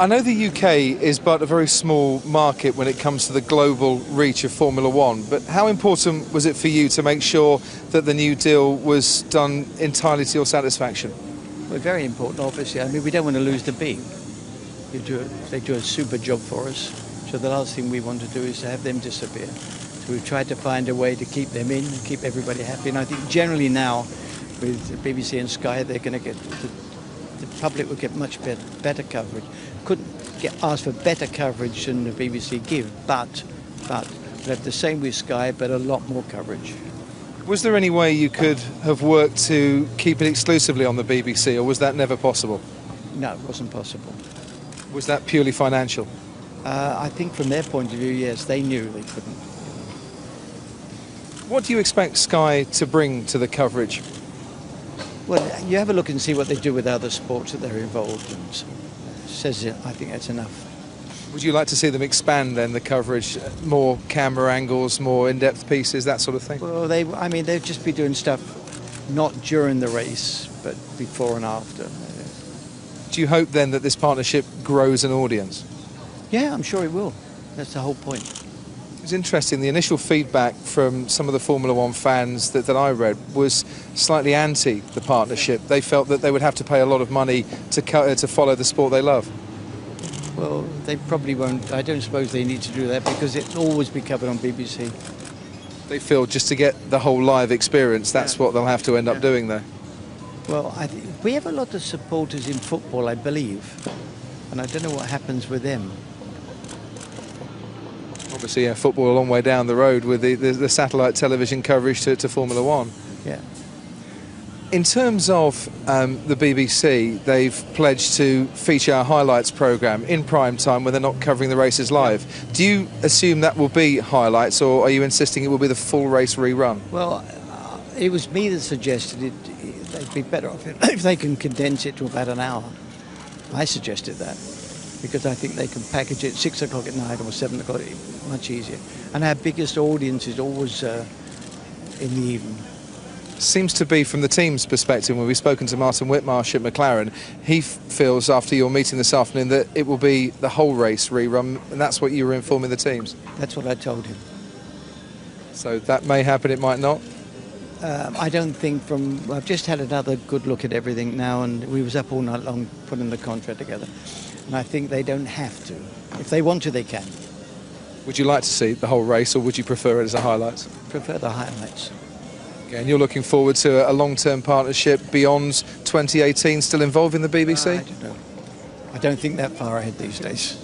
I know the UK is but a very small market when it comes to the global reach of Formula One, but how important was it for you to make sure that the new deal was done entirely to your satisfaction? Well, very important, obviously. I mean, we don't want to lose the B. They do a super job for us, so the last thing we want to do is to have them disappear. So we've tried to find a way to keep them in and keep everybody happy. And I think generally now, with BBC and Sky, they're going to get the public will get much better coverage. Couldn't ask for better coverage than the BBC give, but we have the same with Sky, but a lot more coverage. Was there any way you could have worked to keep it exclusively on the BBC, or was that never possible? No, it wasn't possible. Was that purely financial? I think from their point of view, yes, they knew they couldn't. What do you expect Sky to bring to the coverage? Well, you have a look and see what they do with other sports that they're involved in. Says it, I think that's enough. Would you like to see them expand then the coverage, more camera angles, more in-depth pieces, that sort of thing? Well, they'd just be doing stuff not during the race, but before and after. Do you hope then that this partnership grows an audience? Yeah, I'm sure it will. That's the whole point. It was interesting, the initial feedback from some of the Formula One fans that I read was slightly anti the partnership. They felt that they would have to pay a lot of money to follow the sport they love. Well, they probably won't. I don't suppose they need to do that because it'll always be covered on BBC. They feel just to get the whole live experience, that's what they'll have to end up doing there. Well, we have a lot of supporters in football, I believe, and I don't know what happens with them. Obviously, football a long way down the road with the satellite television coverage to Formula One. Yeah. In terms of the BBC, they've pledged to feature our highlights programme in prime time when they're not covering the races live. Yeah. Do you assume that will be highlights, or are you insisting it will be the full race rerun? Well, it was me that suggested they'd be better off if they can condense it to about an hour. I suggested that, because I think they can package it 6 o'clock at night or 7 o'clock, much easier. And our biggest audience is always in the evening. Seems to be from the team's perspective. When we've spoken to Martin Whitmarsh at McLaren, he feels after your meeting this afternoon that it will be the whole race rerun, and that's what you were informing the teams. That's what I told him. So that may happen, it might not? I don't think I've just had another good look at everything now, and we was up all night long putting the contract together. And I think they don't have to. If they want to, they can. Would you like to see the whole race, or would you prefer it as a highlights? Prefer the highlights. Okay, and you're looking forward to a long-term partnership beyond 2018, still involving the BBC? I don't know. I don't think that far ahead these days.